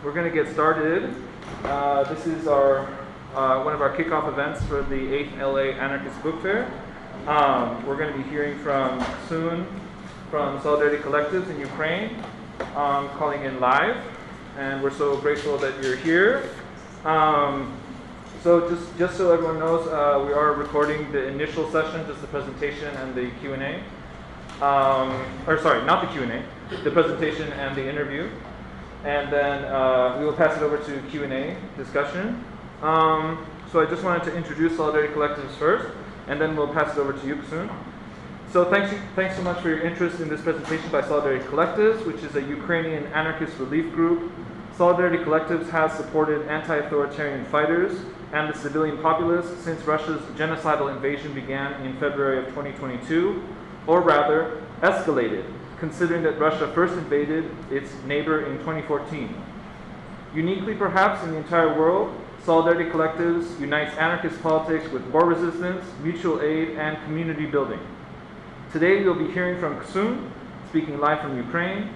We're going to get started. This is our one of our kickoff events for the 8th LA Anarchist Bookfair. We're going to be hearing from soon from Solidarity Collectives in Ukraine, calling in live, and we're so grateful that you're here. So just so everyone knows, we are recording the initial session, just the presentation and the Q&A. Or sorry, not the Q&A, the presentation and the interview. And then we will pass it over to Q&A discussion. So I just wanted to introduce Solidarity Collectives first, and then we'll pass it over to you soon. So thanks so much for your interest in this presentation by Solidarity Collectives, which is a Ukrainian anarchist relief group. Solidarity Collectives has supported anti-authoritarian fighters and the civilian populace since Russia's genocidal invasion began in February of 2022, or rather, escalated, considering that Russia first invaded its neighbor in 2014. Uniquely perhaps in the entire world, Solidarity Collectives unites anarchist politics with war resistance, mutual aid, and community building. Today we'll be hearing from Ksun, speaking live from Ukraine.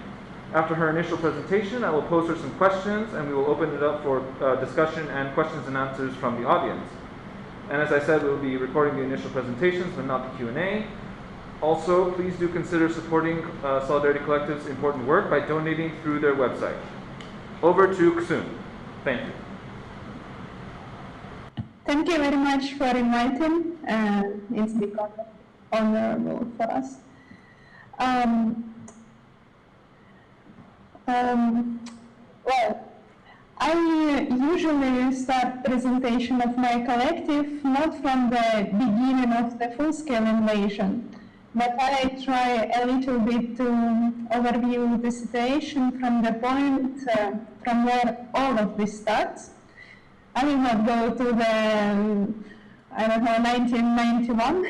After her initial presentation, I will pose her some questions, and we will open it up for discussion and questions and answers from the audience. And as I said, we will be recording the initial presentations, but not the Q&A. Also, please do consider supporting Solidarity Collective's important work by donating through their website. Over to Ksun. Thank you. Thank you very much for inviting. It's become honorable for us. Well, I usually start presentation of my collective not from the beginning of the full-scale invasion, but I try a little bit to overview the situation from the point from where all of this starts. I will not go to the, 1991,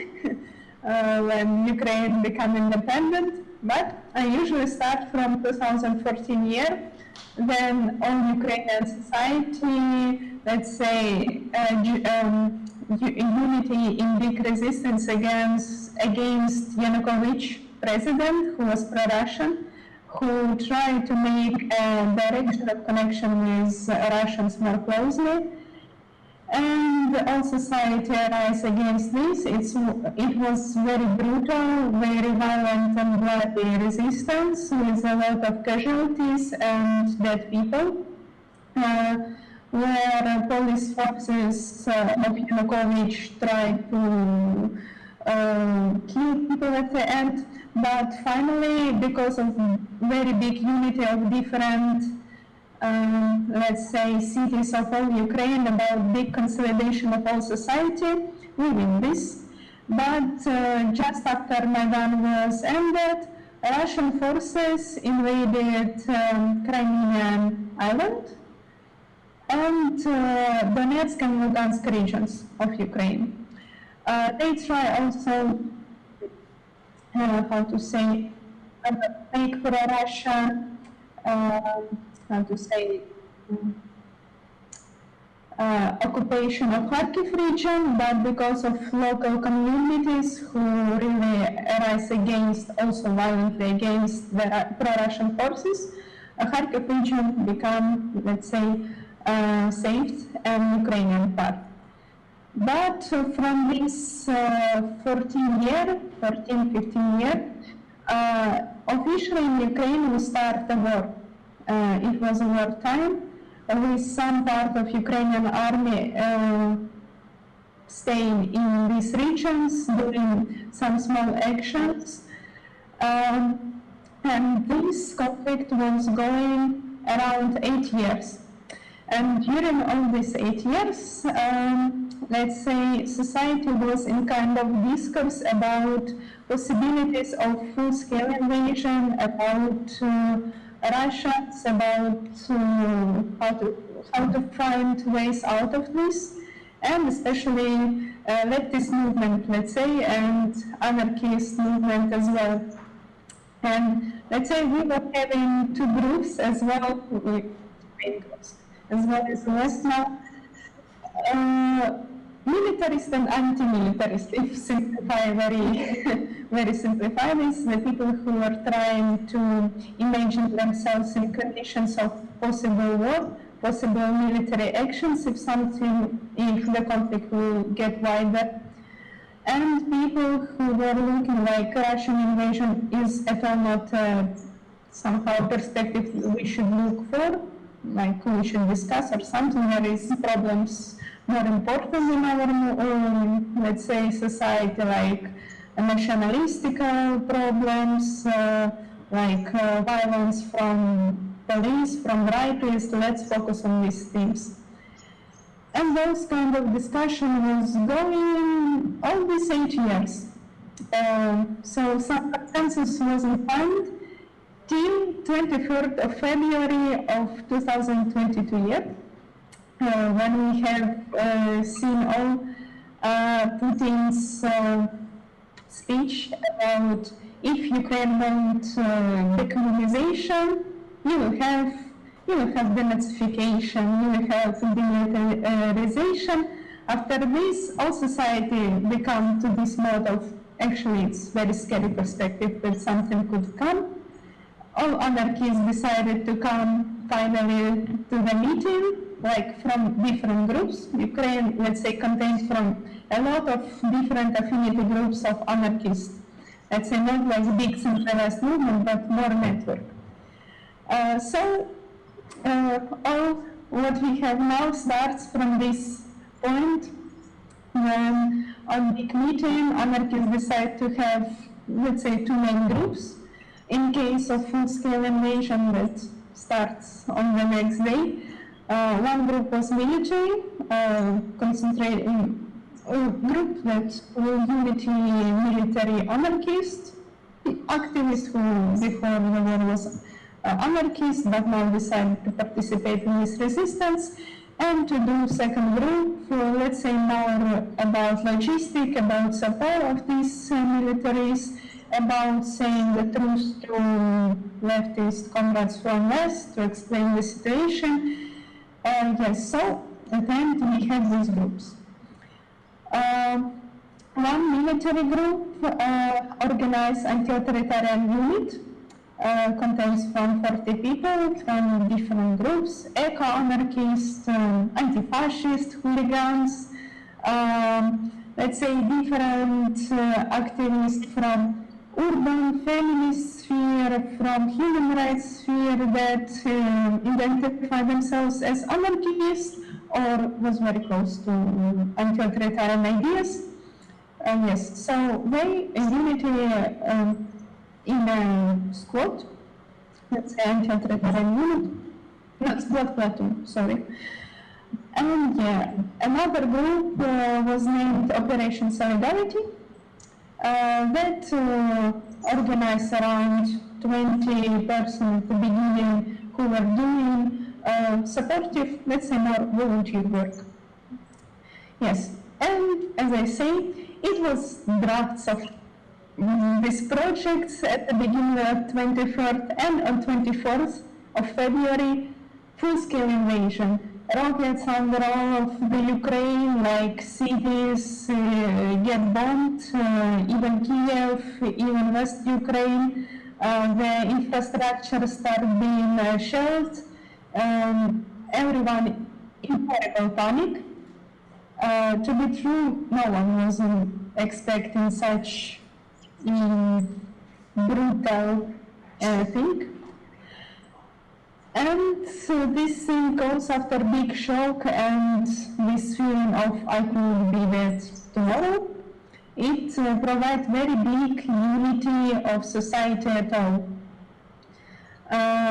when Ukraine became independent, but I usually start from 2014 year, when all Ukrainian society, let's say, unity in big resistance against Yanukovych president, who was pro-Russian, who tried to make a direction of connection with Russians more closely. And all society rise against this. It was very brutal, very violent and bloody resistance with a lot of casualties and dead people, where police forces of Yanukovych tried to kill people at the end. But finally, because of very big unity of different let's say, cities of all Ukraine, about big consolidation of all society, we win this. But just after Maidan was ended, Russian forces invaded Crimean island and Donetsk and Lugansk regions of Ukraine. They try also, how to say, make pro-Russia occupation of Kharkiv region, but because of local communities who really rise against, also violently against the pro-Russian forces, Kharkiv region become, let's say, saved and Ukrainian part. But from this 15 year, officially in Ukraine we start the war. It was a war time, with some part of Ukrainian army staying in these regions, doing some small actions. And this conflict was going around 8 years. And during all these 8 years, let's say, society was in kind of discourse about possibilities of full-scale invasion, about Russians, about how to find ways out of this, and especially leftist movement, let's say, and anarchist movement as well. And let's say we were having two groups as well, as well as the West now. militarist and anti-militarist, if simplify very simplify this, the people who are trying to imagine themselves in conditions of possible war, possible military actions if the conflict will get wider, and people who were looking like Russian invasion is at all not somehow perspective we should look for, like we should discuss or something. There is problems more important in our, let's say, society, like nationalistic problems, like violence from police, from rightists. Let's focus on these themes. And those kind of discussion was going all these 8 years. So some consensus wasn't found till 23rd of February of 2022 yet, when we have seen all Putin's speech about if Ukraine wants decommunization, you will have denazification, you will have demilitarization. After this, all society become to this mode of, actually it's very scary perspective that something could come. All anarchists decided to come finally to the meeting, like from different groups. Ukraine, let's say, contains from a lot of different affinity groups of anarchists. Let's say not like big centralized movement, but more network. All what we have now starts from this point when on big meeting anarchists decide to have, let's say, 2 main groups. In case of full-scale invasion that starts on the next day, one group was military, concentrating a group that were unity military anarchists, activists who before the war was anarchists but now decided to participate in this resistance, and to do second group, let's say more about logistic, about support of these militaries, about saying the truth to leftist comrades from West to explain the situation. Yes, so at the end we have these groups. One military group organized anti-authoritarian unit, contains from 40 people from different groups, eco-anarchists, anti-fascist, hooligans, let's say different activists from urban feminist sphere, from human rights sphere that identify themselves as anarchists or was very close to anti-authoritarian ideas. Yes, so they unity in a squad, let's say anti-authoritarian unit, not squad, platoon, sorry. And yeah, another group was named Operation Solidarity, that organized around 20 persons at the beginning who were doing supportive, let's say more volunteer work. Yes, and as I say, it was drafts of these projects at the beginning of 23rd and on 24th of February, full-scale invasion. Rockets under all of the Ukraine, like cities get bombed, even Kiev, even West Ukraine, the infrastructure started being shelled, everyone in horrible panic. To be true, no one was expecting such brutal thing. And so this thing goes after big shock and this feeling of I could be dead tomorrow. It provides very big unity of society at all.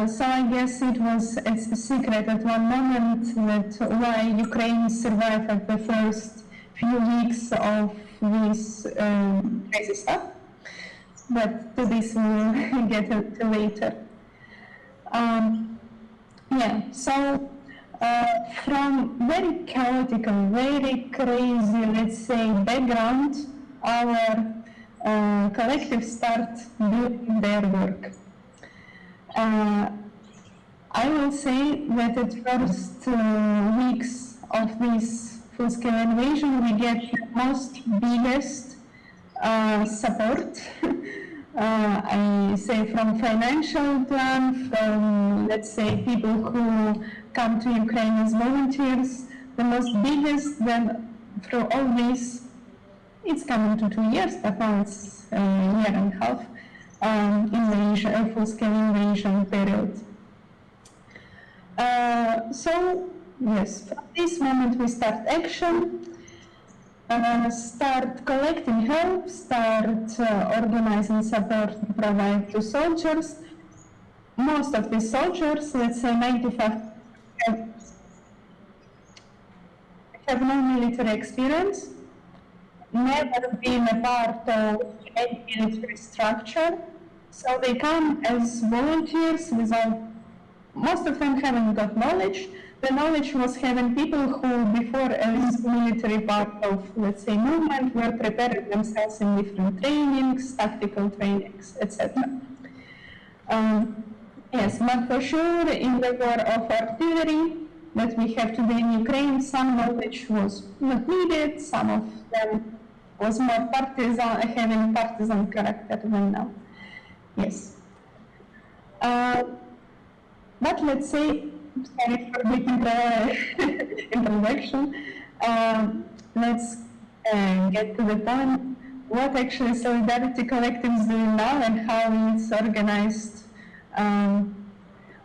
So I guess it was a secret at one moment that why Ukraine survived at the first few weeks of this crazy stuff. But to this we'll get to later. Yeah, so from very chaotic, very crazy, let's say, background, our collective start doing their work. I will say that at first weeks of this full-scale invasion, we get the most biggest support. I say from financial plan, from let's say people who come to Ukraine as volunteers, the most biggest. Then through all this, it's coming to 2 years, but now it's a year and a half invasion, full-scale invasion period. So yes, from this moment we start action. Start collecting help, start organizing support to provide to soldiers. Most of these soldiers, let's say 95%, have no military experience, never been a part of any military structure, so they come as volunteers without, most of them haven't got knowledge. The knowledge was having people who, before as military part of, let's say, movement, were preparing themselves in different trainings, tactical trainings, etc. Yes, but for sure, in the war of artillery that we have today in Ukraine, some knowledge was not needed, some of them was more partisan, having partisan character than now. Yes. But let's say, sorry for the introduction. Let's get to the point. What actually Solidarity Collective is doing now and how it's organized.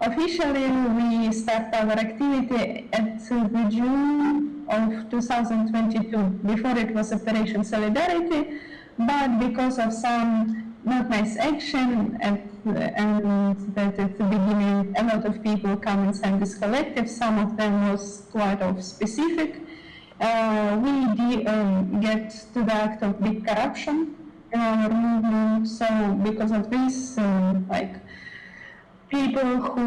Officially, we start our activity at the June of 2022. Before it was Operation Solidarity, but because of some not nice action and that at the beginning a lot of people come inside this collective, some of them was quite of specific. We get to the act of big corruption in our movement, so because of this, like people who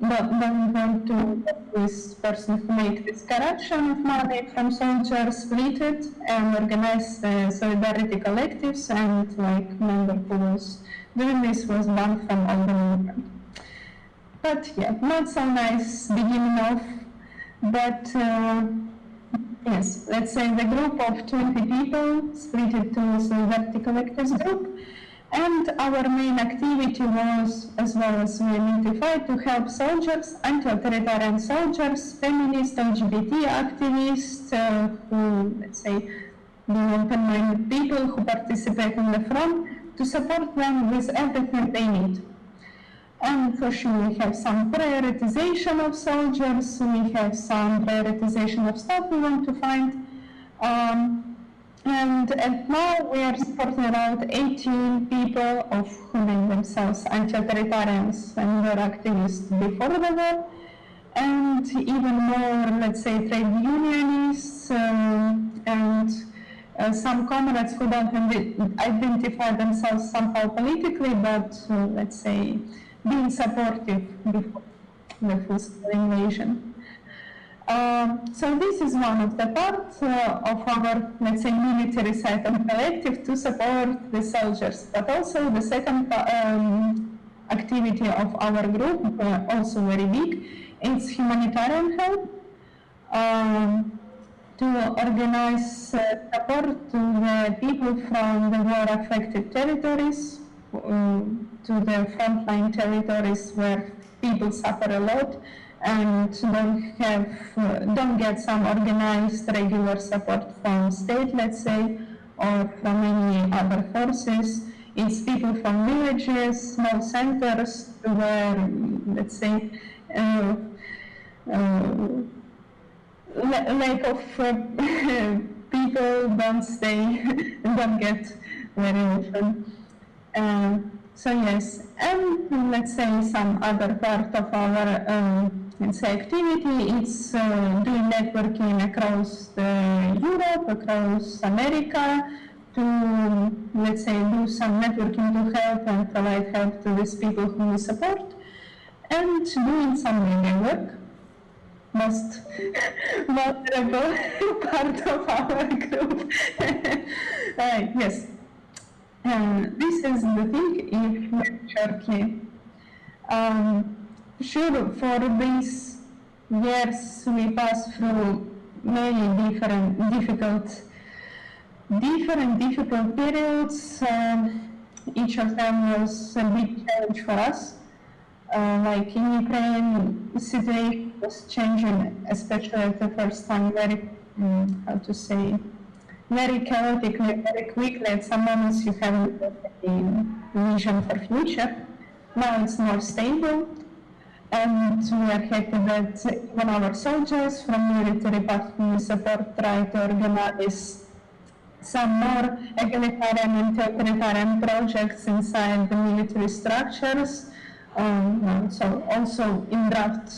don't want to work with person who make this corruption of money from soldiers split it and organize solidarity collectives, and like member who was doing this was banned from all the movement. But yeah, not so nice beginning off, but yes, let's say the group of 20 people split it to solidarity collectives group. And our main activity was, as well as we identified, to help soldiers, anti-authoritarian soldiers, feminists, LGBT activists, who, let's say, the open-minded people who participate in the front, to support them with everything they need. And for sure, we have some prioritization of soldiers, we have some prioritization of stuff we want to find. And now we are supporting around 18 people of who name themselves anti-authoritarians and were activists before the war, and even more, let's say, trade unionists and some comrades who don't identify themselves somehow politically, but let's say being supportive before the full-scale invasion. So this is one of the parts of our, let's say, military side of collective to support the soldiers, but also the second activity of our group, also very big, it's humanitarian help, to organize support to the people from the war-affected territories, to the frontline territories where people suffer a lot and don't get some organized regular support from state, let's say, or from any other forces. It's people from villages, small centers where, let's say, lack of people don't stay, don't get very often. So yes, and let's say some other part of our let's say activity is doing networking across Europe, across America, to, let's say, do some networking to help and provide help to these people who we support, and doing some media work, most vulnerable part of our group. Yes. This is the thing, if shortly. Sure, for these years we passed through many difficult periods. Each of them was a big challenge for us. Like in Ukraine, the situation was changing, especially at the first time, very, very chaotically, very quickly. At some moments you have a vision for future. Now it's more stable, and we are happy that even our soldiers from military part we support try to organize some more egalitarian and anti-authoritarian projects inside the military structures. So also in draft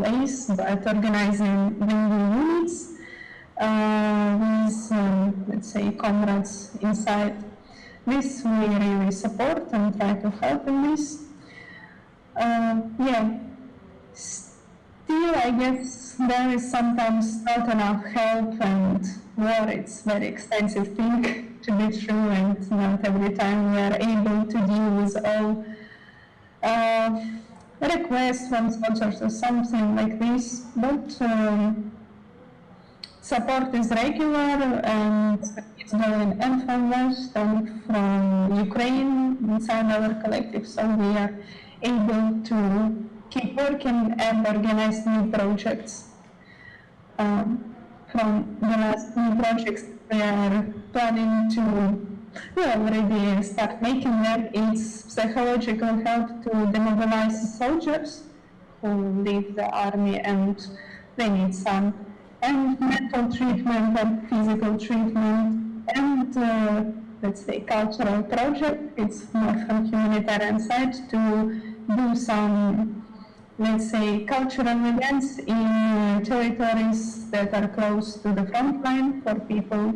ways, but organizing the units with, let's say, comrades inside. This we really support and try to help in this. Still, I guess there is sometimes not enough help, and war it's very expensive thing to be true, and not every time we are able to deal with all requests from soldiers or something like this. But support is regular, and it's going and from West and from Ukraine inside our collective, so we are able to keep working and organize new projects. From the last new projects we are planning to, we already start making them. It's psychological help to demobilize soldiers who leave the army and they need some, and mental treatment and physical treatment, and let's say cultural project. It's more from humanitarian side to do some, let's say, cultural events in territories that are close to the front line for people.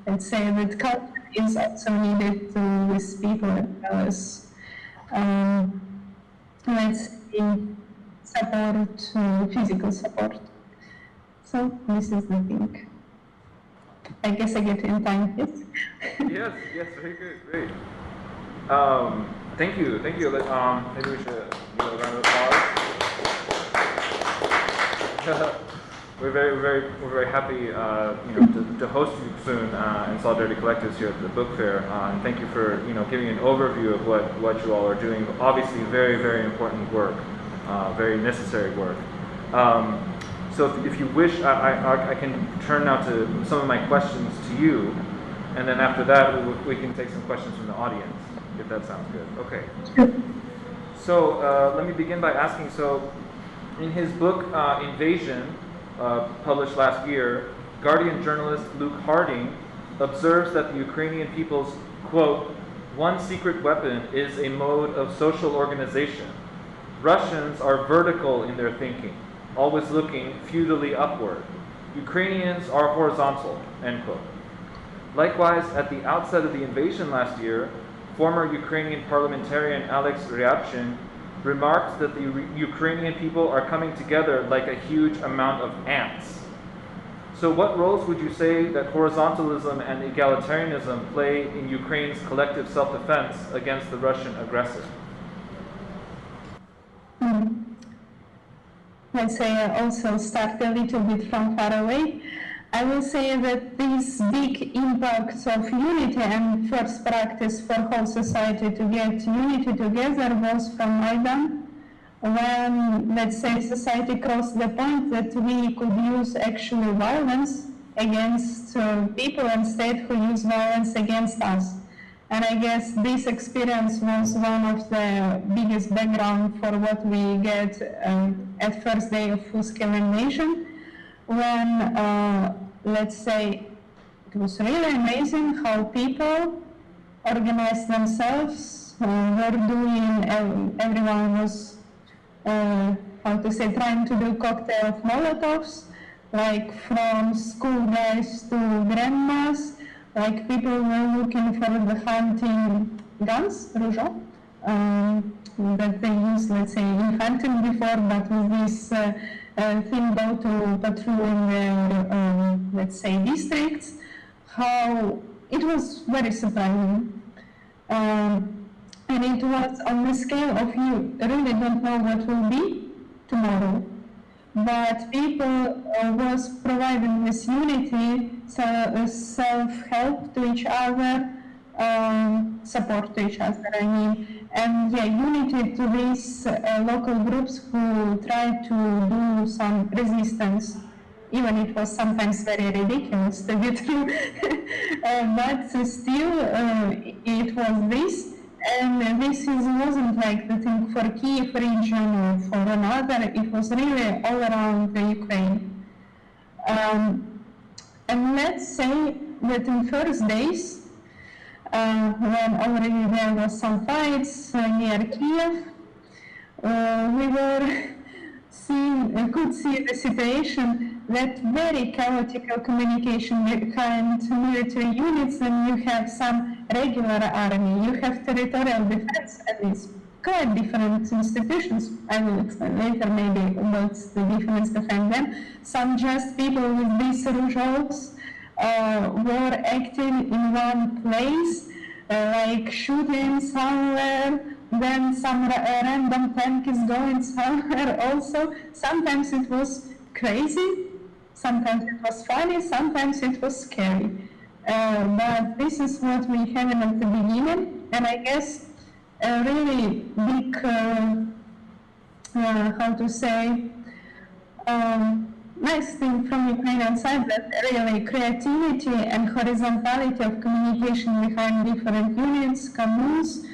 Let's say that culture is also needed with people as well as, let's say, support, physical support. So this is the thing. I guess I get in time, yes? Yes, very good, great. Thank you. Maybe we should give a round of applause. We're very happy, to host you soon in Solidarity Collectives here at the Bookfair. And thank you for, giving an overview of what you all are doing. Obviously, very, very important work, very necessary work. So if you wish, I can turn now to some of my questions to you, and then after that we can take some questions from the audience, if that sounds good. Okay. So let me begin by asking, so in his book Invasion, published last year, Guardian journalist Luke Harding observes that the Ukrainian people's, quote, one secret weapon is a mode of social organization. Russians are vertical in their thinking, always looking feudally upward. Ukrainians are horizontal, end quote. Likewise, at the outset of the invasion last year, former Ukrainian parliamentarian Alex Ryabchin remarked that the Ukrainian people are coming together like a huge amount of ants. So what roles would you say that horizontalism and egalitarianism play in Ukraine's collective self-defense against the Russian aggressor? Let's say I also start a little bit from far away. I will say that this big impact of unity and first practice for whole society to get unity together was from Maidan, when, let's say, society crossed the point that we could use actually violence against people and state who use violence against us. And I guess this experience was one of the biggest background for what we get at first day of full-scale invasion, when, let's say, it was really amazing how people organized themselves, were doing, everyone was, trying to do cocktail of Molotovs, like from school guys to grandmas. Like people were looking for the hunting guns, rужо, that they used, let's say, in hunting before, but with this thing go to patrol in their, let's say, districts. How it was very surprising. And it was on the scale of you really don't know what will be tomorrow. but people was providing this unity, self-help to each other, support to each other, I mean, and yeah, unity to these local groups who try to do some resistance. Even it was sometimes very ridiculous to be true, but still it was this, and this wasn't like the thing for Kiev region or for another, it was really all around the Ukraine. And let's say that in first days, when already there was some fights near Kiev, we were could see the situation that very chaotic communication behind military units, and you have some regular army, you have territorial defense, and it's quite different institutions. I will explain later maybe what's the difference behind them. Some just people with these roles were acting in one place, like shooting somewhere, then some random tank is going somewhere also. Sometimes it was crazy, sometimes it was funny, sometimes it was scary. But this is what we had at the beginning, and I guess a really big, how to say, nice thing from Ukrainian side, that really creativity and horizontality of communication behind different units, communes,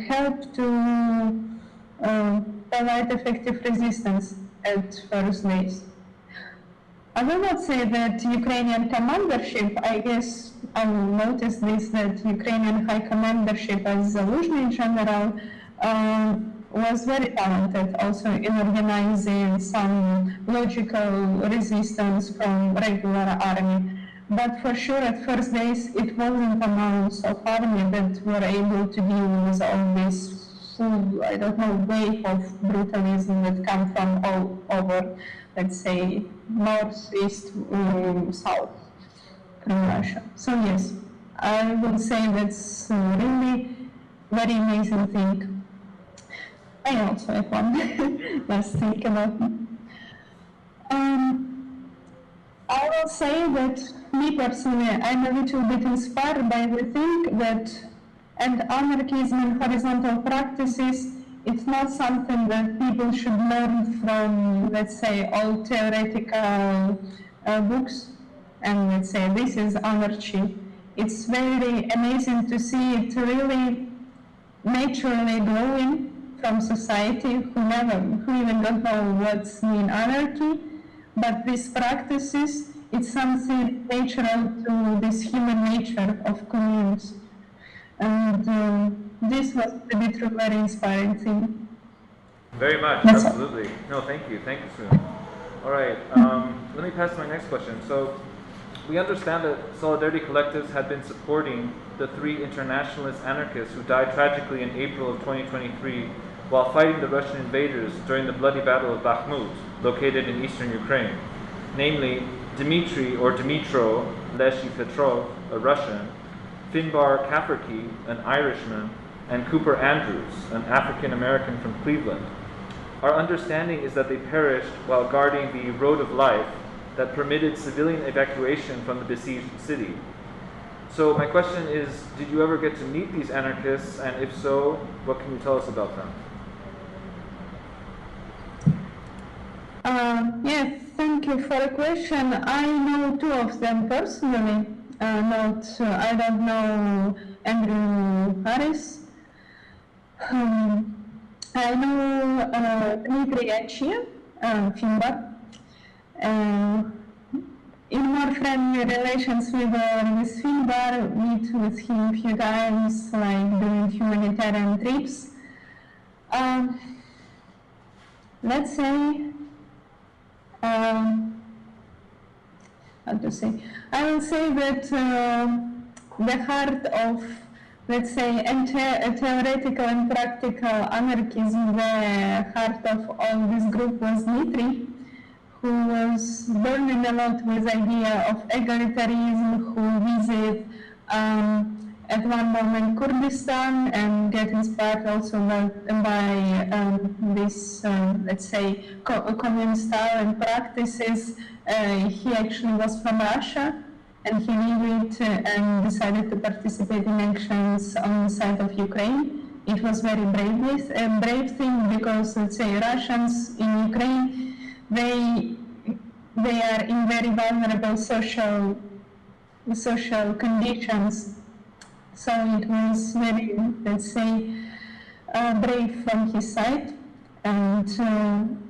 help to provide effective resistance at first days. I will not say that Ukrainian commandership, I guess I will notice this, that Ukrainian high commandership as Zaluzhny in general was very talented also in organizing some logical resistance from regular army. But for sure, at first days, it wasn't amounts of army that were able to deal with all this full, I don't know, wave of brutalism that come from all over, let's say, north, east, south from Russia. So yes, I would say that's really very amazing thing. I also have one last thing about it. I will say that me personally, I'm a little bit inspired by the thing that, and anarchism and horizontal practices, it's not something that people should learn from, let's say, all theoretical books, and let's say this is anarchy. It's very amazing to see it really naturally growing from society who even don't know what's mean anarchy. But these practices, it's something natural to this human nature of communes. And this was to be true very inspiring thing. Very much, That's absolutely. No, thank you, Sue. All right, let me pass to my next question. So, we understand that Solidarity Collectives had been supporting the 3 internationalist anarchists who died tragically in April of 2023 while fighting the Russian invaders during the bloody Battle of Bakhmut, located in eastern Ukraine, namely Dmitry or Dmitro Leshy Petrov, a Russian, Finbar Kaferki, an Irishman, and Cooper Andrews, an African-American from Cleveland. Our understanding is that they perished while guarding the road of life that permitted civilian evacuation from the besieged city. So my question is, did you ever get to meet these anarchists, and if so, what can you tell us about them? Yes, thank you for the question. I know 2 of them personally. I don't know Andrew Harris. I know Dmitry Yachiev, Finbar. In more friendly relations with Finbar, meet with him a few times, like doing humanitarian trips. Let's say, how to say? I will say that the heart of, let's say, theoretical and practical anarchism, the heart of all this group was Dmitry, who was burning a lot with idea of egalitarianism, who visited at one moment Kurdistan and get inspired also by this, let's say, communist style and practices. He actually was from Russia, and he lived and decided to participate in actions on the side of Ukraine. It was very brave thing because, let's say, Russians in Ukraine, they are in very vulnerable social conditions. So it was very, let's say, brave from his side, and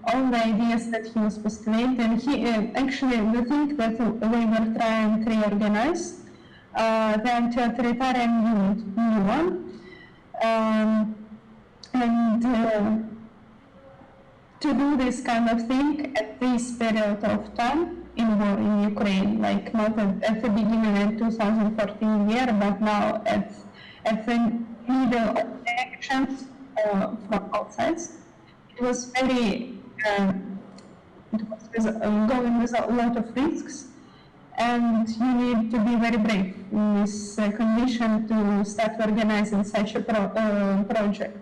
all the ideas that he was postulating. He actually, the thing that we were trying to reorganize, the anti-authoritarian union, and to do this kind of thing at this period of time in war in Ukraine, like not at the beginning of 2014 year, but now at the middle of the actions from all sides. It was very, going with a lot of risks, and you need to be very brave in this condition to start organizing such a project.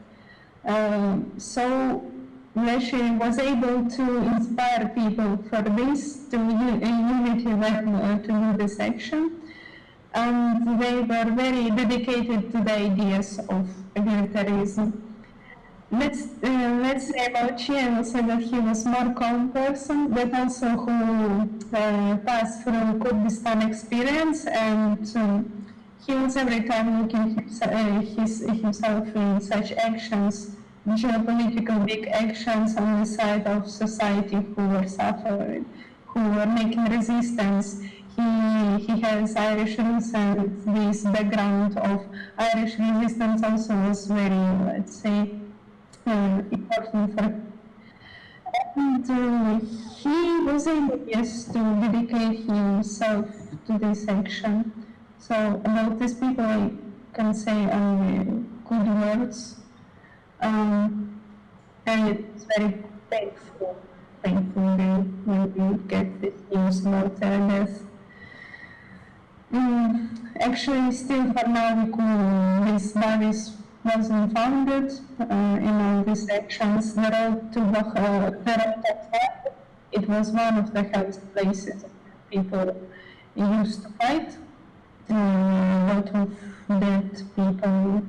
So Leshy was able to inspire people for this, to unity them to do this action, and they were very dedicated to the ideas of militarism. Let's say about Chi, I will say that he was more calm person, but also who passed through Kurdistan experience, and he was every time looking himself in such actions, geopolitical big actions on the side of society who were suffering, who were making resistance. He has Irish roots, and this background of Irish resistance also was very, let's say, important for him. And he was able, yes, to dedicate himself to this action. So about these people, I can say only good words. And it's very painful when you get this news about their death. Actually, still for now, these bodies wasn't founded in all these actions. The road to Bookfair, it was one of the health places people used to fight. A lot of dead people,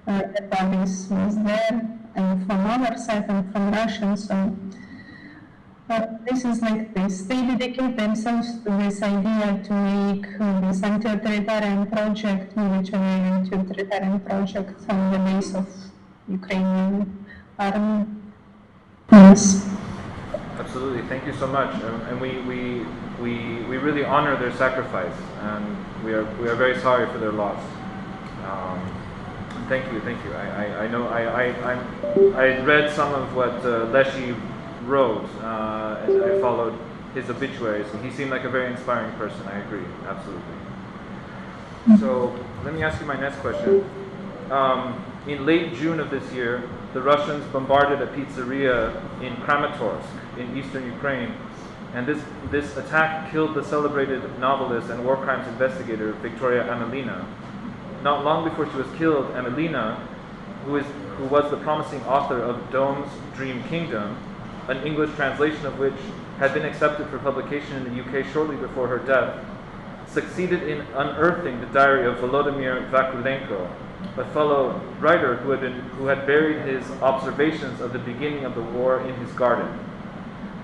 the bodies was there, and from our side and from Russia. So this is like this. They dedicate themselves to this idea to make this anti-authoritarian project, military anti-authoritarian project on the base of Ukrainian army. Yes. Absolutely, thank you so much, and we really honor their sacrifice, and we are very sorry for their loss. Thank you. I know I read some of what Leshy wrote, and I followed his obituaries, and he seemed like a very inspiring person. I agree, absolutely. So let me ask you my next question. In late June of this year, the Russians bombarded a pizzeria in Kramatorsk in eastern Ukraine, and this attack killed the celebrated novelist and war crimes investigator Victoria Amelina. Not long before she was killed, Amelina, who was the promising author of Dome's Dream Kingdom, an English translation of which had been accepted for publication in the UK shortly before her death, succeeded in unearthing the diary of Volodymyr Vakulenko, a fellow writer who had buried his observations of the beginning of the war in his garden.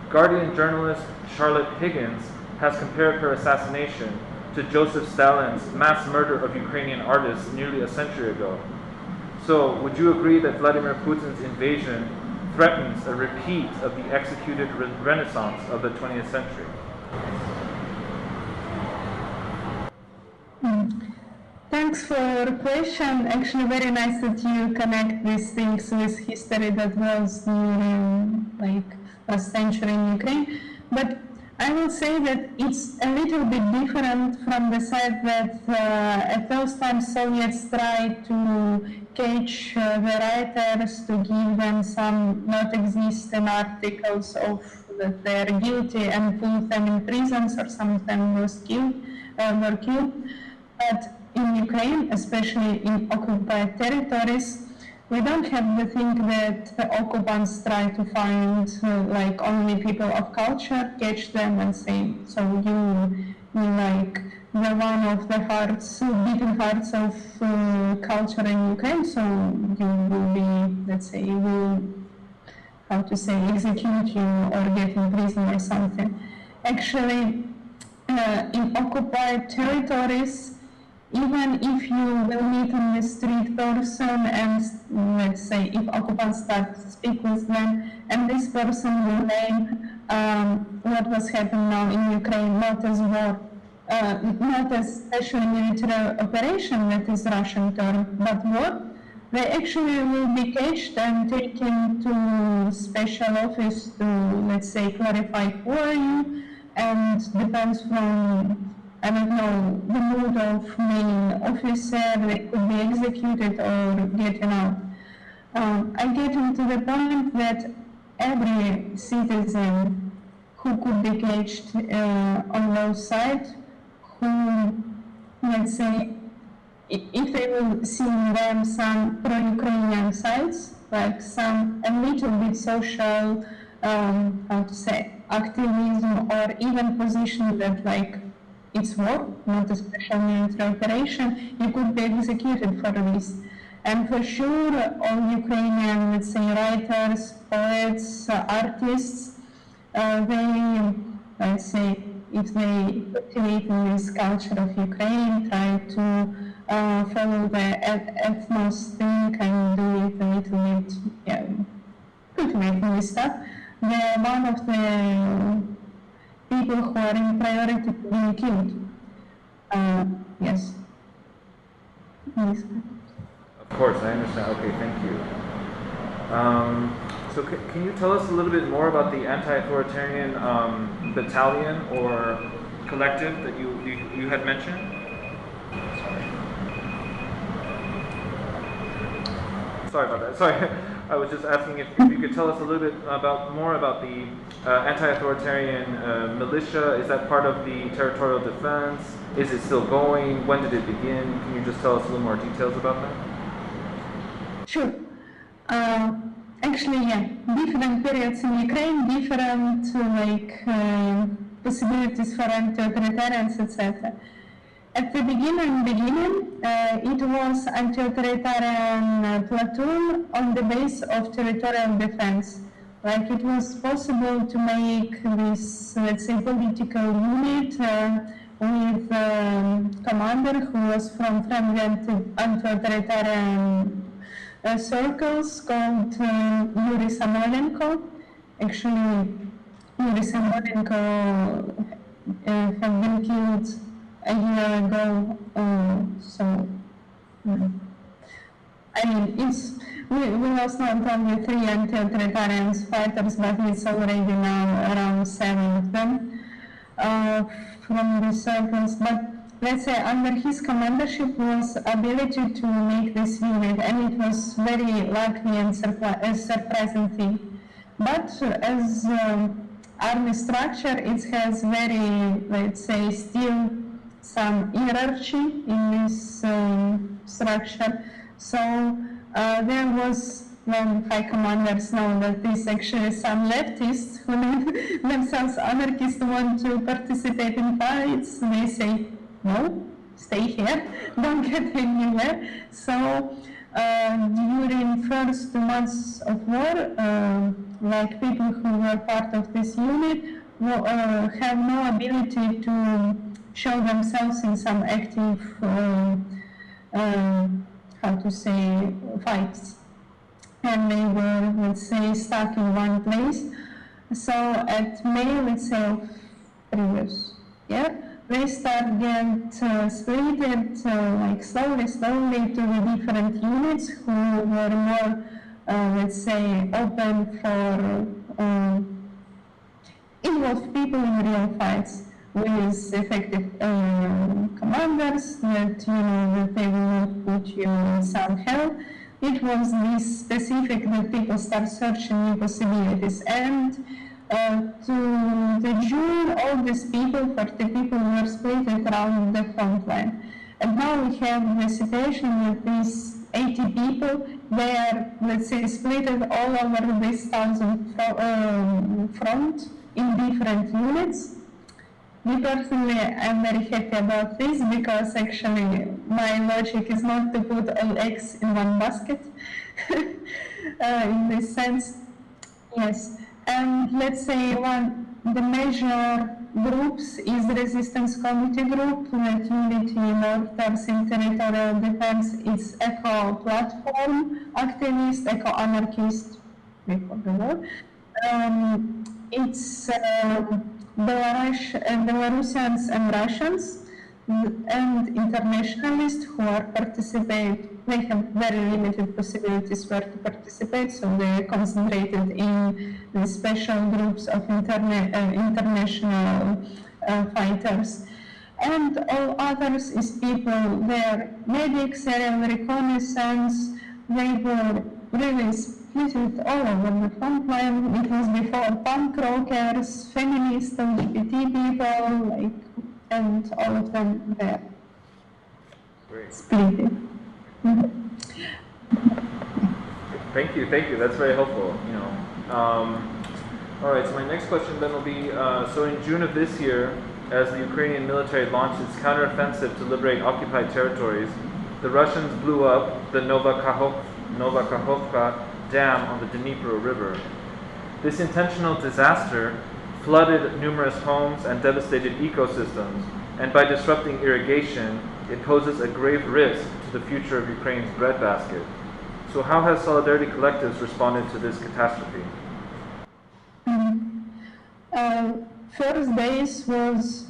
Guardian journalist Charlotte Higgins has compared her assassination to Joseph Stalin's mass murder of Ukrainian artists nearly a century ago. So, would you agree that Vladimir Putin's invasion threatens a repeat of the executed Renaissance of the 20th century? Thanks for your question. Actually, very nice that you connect these things with history that was during like last century in Ukraine. But I will say that it's a little bit different from the side that at those times Soviets tried to catch the writers, to give them some not existing articles of that they're guilty and put them in prisons, or some of them were killed. But in Ukraine, especially in occupied territories, we don't have the thing that the occupants try to find like only people of culture, catch them and say, so you like the one of the hearts, beating hearts of culture in Ukraine, so you will be, let's say, will, how to say, execute you or get in prison or something. Actually, in occupied territories, even if you will meet on the street person and, let's say, if occupants start to speak with them, and this person will name what was happening now in Ukraine, not as war, not as special military operation, that is Russian term, but war, they actually will be caged and taken to special office to, let's say, clarify who are you, and depends from, I don't know, the mood of main officer, they could be executed or getting out. I get into the point that every citizen who could be caged on those sides, who, let's say, if they will see in them some pro-Ukrainian sides, like some a little bit social, how to say, activism, or even position that like it's war, not a special military operation, you could be executed for this. And for sure, all Ukrainian, let's say, writers, poets, artists, they, let's say, if they cultivate this culture of Ukraine, try to follow the ethnos thing and do it a little bit, yeah, cultivating this stuff, they're one of the people who are in priority to being killed. Yes. Yes. Of course, I understand. Okay, thank you. So can you tell us a little bit more about the anti-authoritarian battalion or collective that you had mentioned? Sorry about that. Sorry, I was just asking if you could tell us a little bit more about the anti-authoritarian militia. Is that part of the territorial defense? Is it still going? When did it begin? Can you just tell us a little more details about that? Sure. Actually, yeah, different periods in Ukraine, different possibilities for anti-authoritarians, etc. At the beginning, it was anti-authoritarian platoon on the base of territorial defense. Like it was possible to make this, let's say, political unit with commander who was from friendly anti-authoritarian circles called Yuri Samolenko. Actually, Yuri Samolenko had been killed a year ago, so I mean, we lost not only 3 anti-authoritarian fighters, but it's already now around 7 of them from the circles. But let's say under his commandership was ability to make this unit, and it was very likely and surprising thing. But as army structure, it has very, let's say, still some hierarchy in this structure. So there was, when high commanders know that there's actually some leftists who name themselves anarchists want to participate in fights, they say, no, stay here, don't get anywhere. So during first 2 months of war, like people who were part of this unit have no ability to show themselves in some active, how to say, fights. And they were, let's say, stuck in one place. So at May, let's say, of previous year, they start get splitted like slowly to the different units who were more, let's say, open for involved people in real fights with effective commanders that, you know, that they will not put you in some hell. It was this specific that people start searching new possibilities. And to the June, all these people, 40 people, were split around the front line. And now we have the situation with these 80 people. They are, let's say, split all over this 1,000 front in different units. Me personally, I'm very happy about this because actually my logic is not to put all eggs in one basket in this sense. Yes, and let's say the major groups is the Resistance Committee group, like Unity, Mortars in Territorial Defense. It's Eco Platform Activist, Eco Anarchist, it's Belarusians and Russians and internationalists who are participate. They have very limited possibilities where to participate, so they are concentrated in the special groups of international fighters. And all others is people, they are medics, aerial reconnaissance. They were really split all over the front line. It was before punk rockers, feminists, LGBT people, and all of them there. Great. Split. Thank you. That's very helpful. All right. So my next question then will be: so in June of this year, as the Ukrainian military launched its counteroffensive to liberate occupied territories, the Russians blew up the Novakhovka Dam on the Dnipro River. This intentional disaster flooded numerous homes and devastated ecosystems, and by disrupting irrigation, it poses a grave risk to the future of Ukraine's breadbasket. So how has Solidarity Collectives responded to this catastrophe? First days was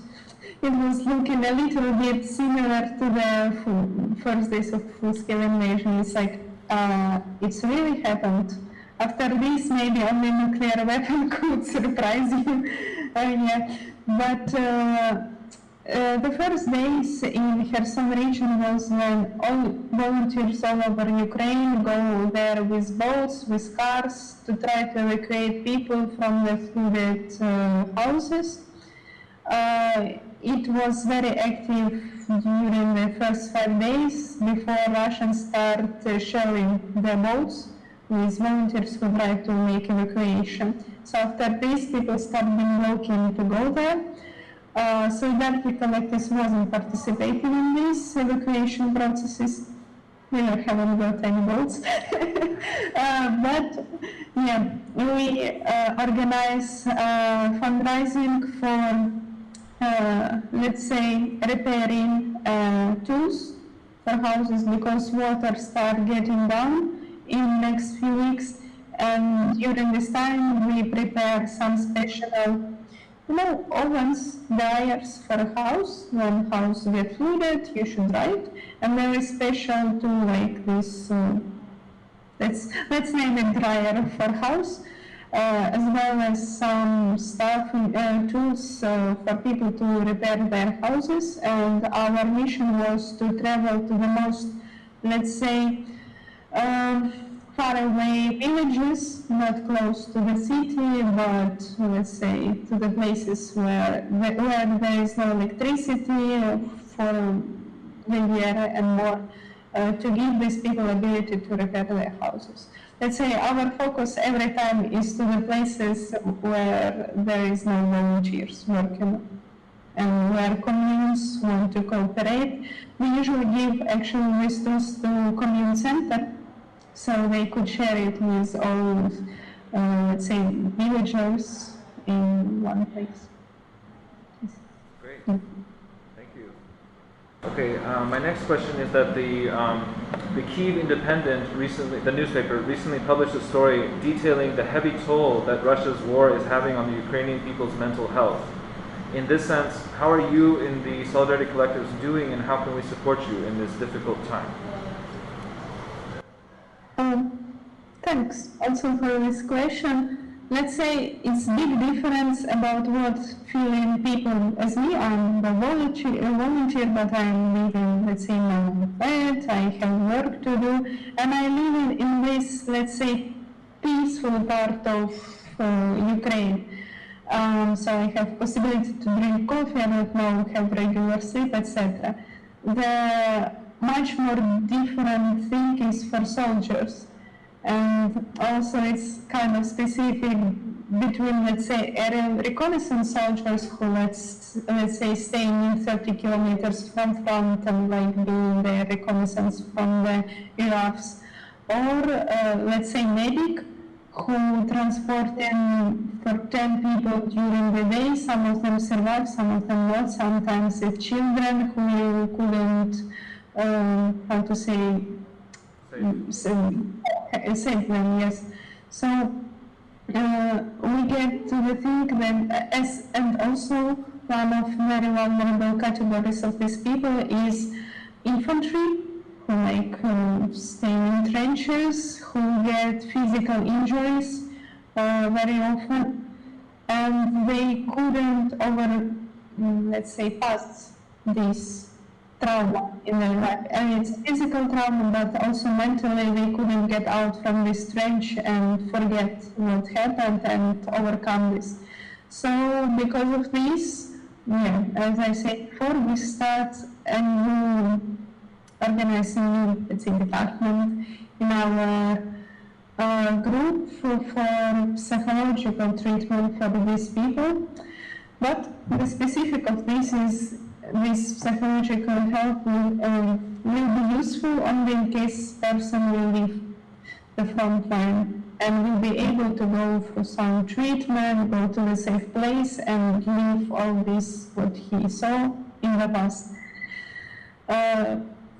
looking a little bit similar to the first days of full-scale invasion. It's like, it's really happened. After this, maybe only nuclear weapon could surprise you. But the first days in Kherson region was when all volunteers all over Ukraine go there with boats, with cars to try to evacuate people from the flooded houses. It was very active during the first 5 days before Russians start shelling the boats with volunteers who try to make evacuation. So after this, people started being looking to go there. Solidarity Collectives wasn't participating in these evacuation processes. We haven't got any boats. But yeah, we organize fundraising for, let's say, repairing tools for houses because water starts getting down in next few weeks, and during this time we prepare some special, ovens, dryers for a house. When house get flooded, you should dry it, and there is special tool like this. Let's name it dryer for house, as well as some stuff, tools for people to repair their houses. And our mission was to travel to the most, let's say, far away villages, not close to the city, but let's say to the places where there is no electricity for the year and more, to give these people ability to repair their houses. Let's say our focus every time is to the places where there is no volunteers working and where communes want to cooperate. We usually give actually these tools to commune center, so they could share it with all, let's say, villagers in one place. Great, thank you. Okay, my next question is that the Kyiv Independent recently, the newspaper, recently published a story detailing the heavy toll that Russia's war is having on the Ukrainian people's mental health. In this sense, how are you in the Solidarity Collectives doing, and how can we support you in this difficult time? Thanks also for this question. Let's say it's big difference about what feeling people as me. I'm a volunteer, but I'm living, let's say, in my bed, I have work to do, and I live in this, let's say, peaceful part of Ukraine. So I have possibility to drink coffee, I don't know, have regular sleep, etc. the much more different thing is for soldiers. And also it's kind of specific between, let's say, aerial reconnaissance soldiers who, let's say, staying in 30 kilometers from front and like doing the reconnaissance from the ERAFs, or let's say medic who transport them for 10 people during the day. Some of them survive, some of them not. Sometimes it's children who you couldn't, how to say, save them, yes. So we get to the thing that and also one of very vulnerable categories of these people is infantry, who like stay in trenches, who get physical injuries very often, and they couldn't let's say, pass this trauma in their life. And it's physical trauma, but also mentally they couldn't get out from this trench and forget what happened and overcome this. So because of this, yeah, as I said before, we start a new organizing, let's say, department in our group for psychological treatment for these people. But the specific of this is this psychological help will be useful only in case person will leave the front line and will be able to go for some treatment, go to a safe place and leave all this what he saw in the past.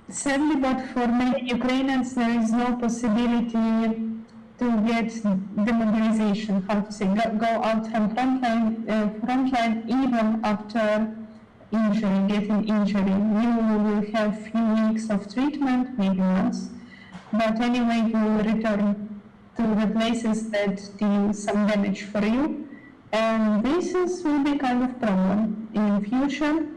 Sadly, but for many Ukrainians there is no possibility to get demobilization, how to say, go out from front line even after injury, getting injury. You will have few weeks of treatment, maybe months, but anyway you will return to the places that do some damage for you, and this will be kind of problem in future.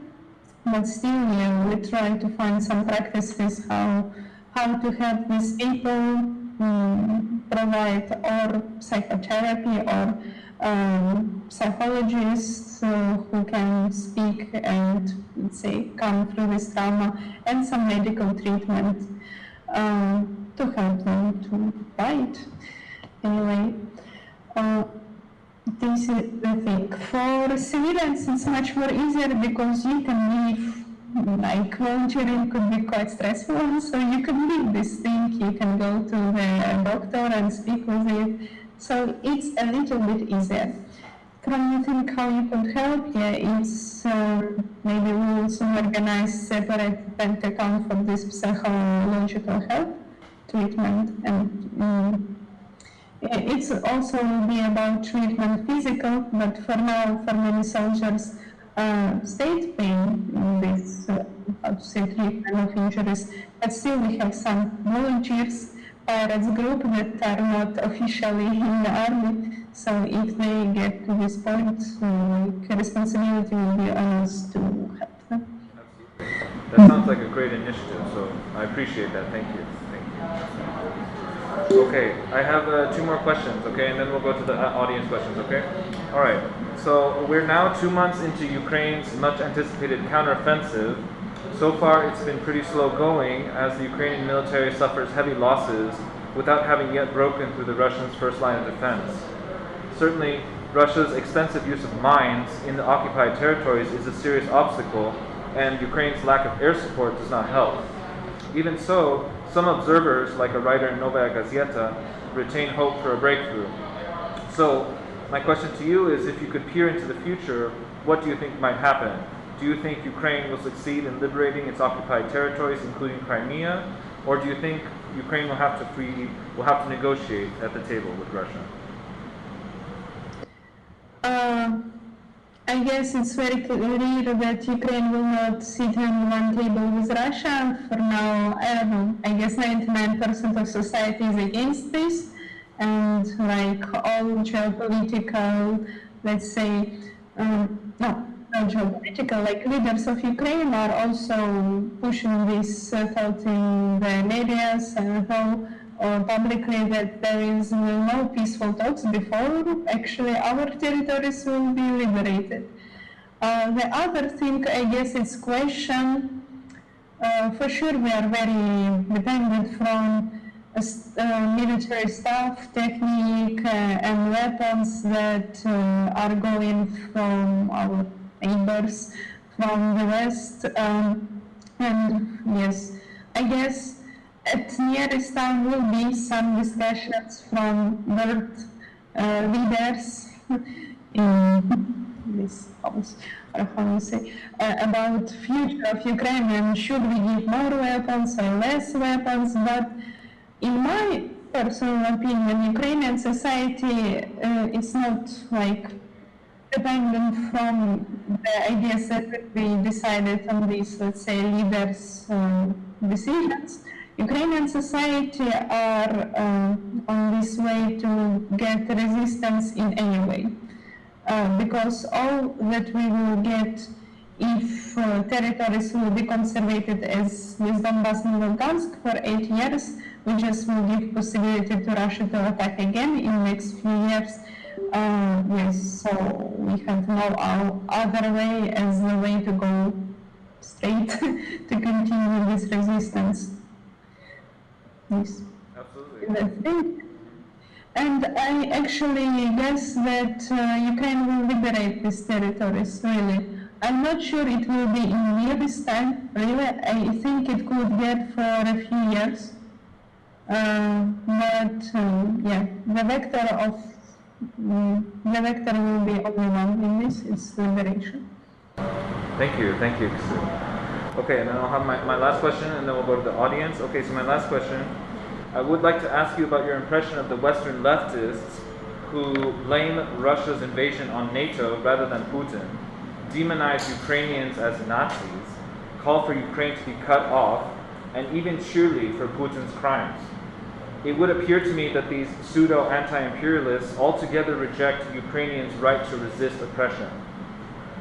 But still, yeah, we try to find some practices how to help these people, provide or psychotherapy or psychologists who can speak and, let's say, come through this trauma, and some medical treatment to help them to fight. Anyway, this is the thing. For civilians, it's much more easier because you can leave. Like volunteering could be quite stressful, so you can leave this thing. You can go to the doctor and speak with it. So it's a little bit easier. Can you think how you could help? Yeah, it's maybe we will soon organize separate bank account for this psychological help treatment, and it's also will be about treatment physical, but for now, for many soldiers, state paying this, how to say, treatment of injuries, but still we have some volunteers, pirates group that are not officially in the army, so if they get to this point, responsibility will be on us to help them. Absolutely. That sounds like a great initiative, so I appreciate that. Thank you. Okay, I have 2 more questions, okay, and then we'll go to the audience questions, okay? All right, so we're now 2 months into Ukraine's much anticipated counteroffensive. So far, it's been pretty slow going as the Ukrainian military suffers heavy losses without having yet broken through the Russians' first line of defense. Certainly, Russia's extensive use of mines in the occupied territories is a serious obstacle, and Ukraine's lack of air support does not help. Even so, some observers, like a writer in Novaya Gazeta, retain hope for a breakthrough. So, my question to you is, if you could peer into the future, what do you think might happen? Do you think Ukraine will succeed in liberating its occupied territories, including Crimea, or do you think Ukraine will have to negotiate at the table with Russia? I guess it's very clear that Ukraine will not sit on one table with Russia. For now, I don't know, I guess 99% of society is against this, and like all geopolitical, let's say, not geopolitical, like leaders of Ukraine are also pushing this thought in their medias or publicly that there is no peaceful talks before actually our territories will be liberated. The other thing, I guess, it's question For sure, we are very dependent from military stuff, technique, and weapons that are going from our neighbors from the West. And yes, I guess at nearest time will be some discussions from world leaders in this house, or how you say, about future of Ukraine and should we give more weapons or less weapons. But in my personal opinion, Ukrainian society is not like dependent from the ideas that we decided on these, let's say, leaders' decisions. Ukrainian society are on this way to get resistance in any way. Because all that we will get if territories will be conservated as with Donbass and Lugansk for 8 years, we just will give possibility to Russia to attack again in the next few years. Yes, so we have no other way as the way to go straight to continue this resistance. Yes. Absolutely. That's it. And I actually guess that Ukraine will liberate these territories, really. I'm not sure it will be in nearest time, really. I think it could get for a few years. But yeah, the vector will be only one in this, it's liberation. Thank you. Okay, and then I'll have my last question, and then we'll go to the audience. Okay, so my last question, I would like to ask you about your impression of the Western leftists who blame Russia's invasion on NATO rather than Putin, demonize Ukrainians as Nazis, call for Ukraine to be cut off, and even cheerlead for Putin's crimes. It would appear to me that these pseudo-anti-imperialists altogether reject Ukrainians' right to resist oppression.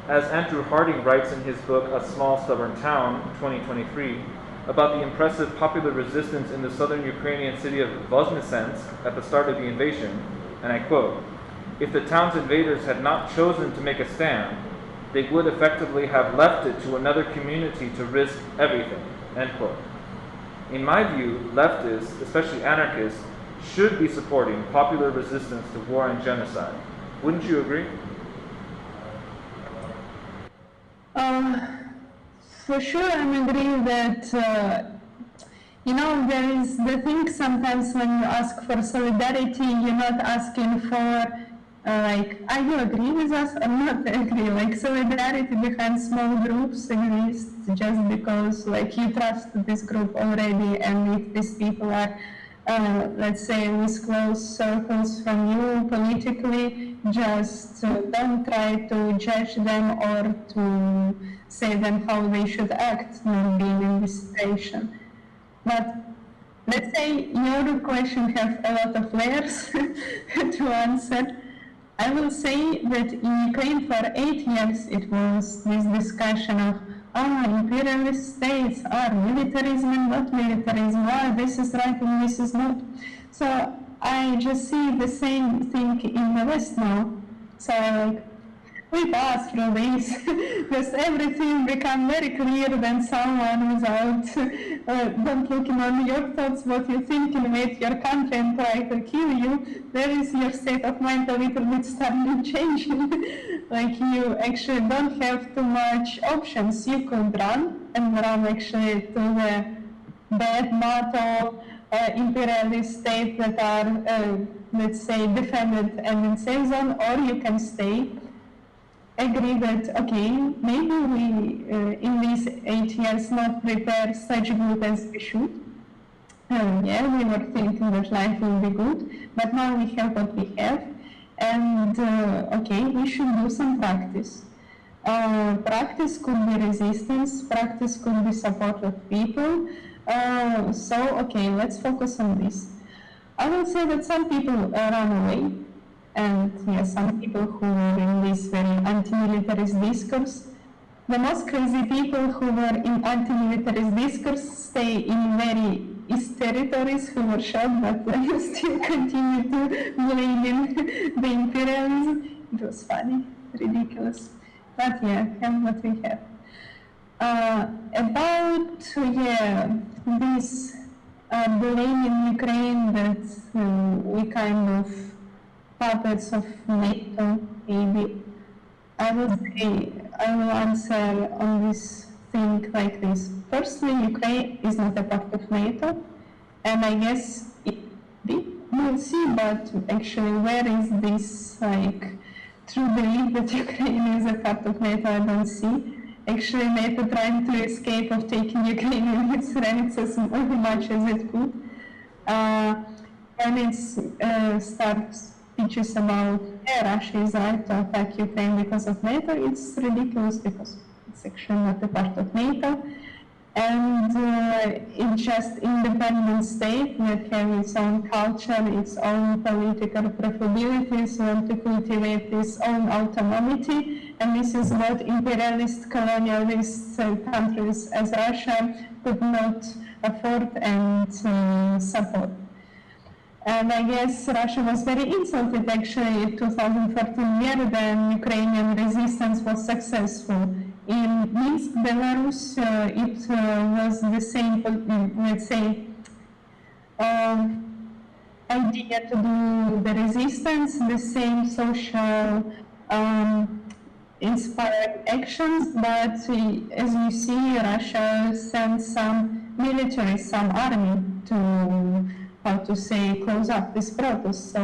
As Andrew Harding writes in his book, A Small Stubborn Town, 2023, about the impressive popular resistance in the southern Ukrainian city of Voznesensk at the start of the invasion, and I quote, "If the town's invaders had not chosen to make a stand, they would effectively have left it to another community to risk everything," end quote. In my view, leftists, especially anarchists, should be supporting popular resistance to war and genocide. Wouldn't you agree? For sure, I agree that, there is the thing sometimes when you ask for solidarity, you're not asking for, are you agree with us or not agree? Like, solidarity behind small groups exists just because, you trust this group already, and if these people are, let's say, with close circles from you politically, just don't try to judge them or to say them how they should act not being in this situation. But let's say your question has a lot of layers to answer. I will say that in Ukraine for 8 years it was this discussion of imperialist states are militarism and not militarism, this is right and this is not. So I just see the same thing in the West now. So we pass through this, just everything become very clear when someone without don't looking on your thoughts, what you think, invade your country and try to kill you, there is your state of mind a little bit starting changing. You actually don't have too much options. You could run actually to the bad NATO imperialist states that are, let's say, defended and in safe zone, or you can stay. Agree that, okay, maybe we, in these 8 years, not prepare such good as we should. Yeah, we were thinking that life will be good, but now we have what we have, and, okay, we should do some practice. Practice could be resistance, practice could be support of people, okay, let's focus on this. I will say that some people run away, and yes, some people who were in this very anti-militarist discourse. The most crazy people who were in anti-militarist discourse stay in very east territories who were shot, but still continue to blame the imperialism. It was funny, ridiculous. But yeah, have what we have. About this blaming Ukraine that we kind of puppets of NATO, maybe. I will answer on this thing like this. Firstly, Ukraine is not a part of NATO, and I guess we'll see, but actually where is this true belief that Ukraine is a part of NATO? I don't see. Actually, NATO trying to escape of taking Ukraine in its ranks as much as it could. When it starts speeches about Russia is right to attack Ukraine because of NATO, it's ridiculous because it's actually not a part of NATO. And it's just independent state that has its own culture, its own political probabilities, want to cultivate its own autonomy, and this is what imperialist, colonialist countries as Russia could not afford and support. And I guess Russia was very insulted actually in 2014 year when Ukrainian resistance was successful. In Minsk, Belarus, it was the same, let's say, idea to do the resistance, the same social inspired actions, but as you see, Russia sent some military, some army to, how to say, close up this protest. So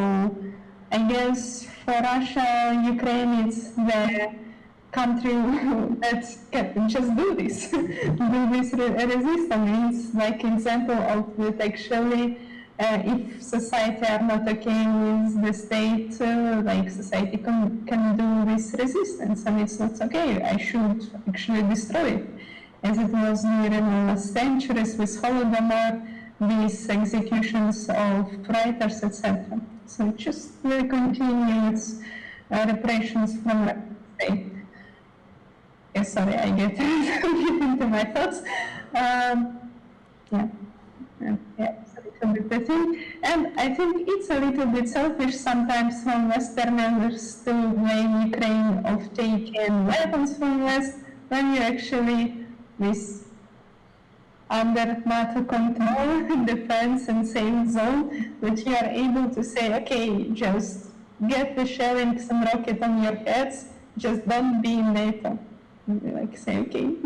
I guess for Russia, Ukraine is the country that can just do this, resistance. It's like example of that actually if society are not okay with the state, like society can do this resistance, and it's not okay. I should actually destroy it, as it was during the last centuries with Holodomor, these executions of writers, etc. So it just will continue its repressions from the state. Yes, sorry, I get into my thoughts. Yeah, it's a little bit the thing. And I think it's a little bit selfish sometimes from Westerners to blame Ukraine of taking weapons from West when you actually this under NATO control, defense and safe zone, that you are able to say, okay, just get the shelling, some rocket on your heads, just don't be in NATO. Like say, okay,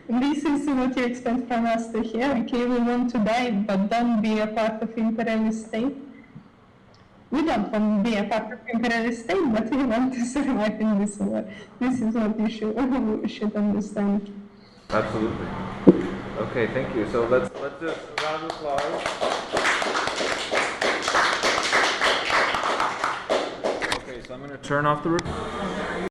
this is what you expect from us to hear. Okay, we want to die, but don't be a part of imperialist state. We don't want to be a part of imperialist state, but we want to survive in this war. This is what you should understand. Absolutely. Okay, thank you. So let's just round of applause. Okay, so I'm going to turn off the recording.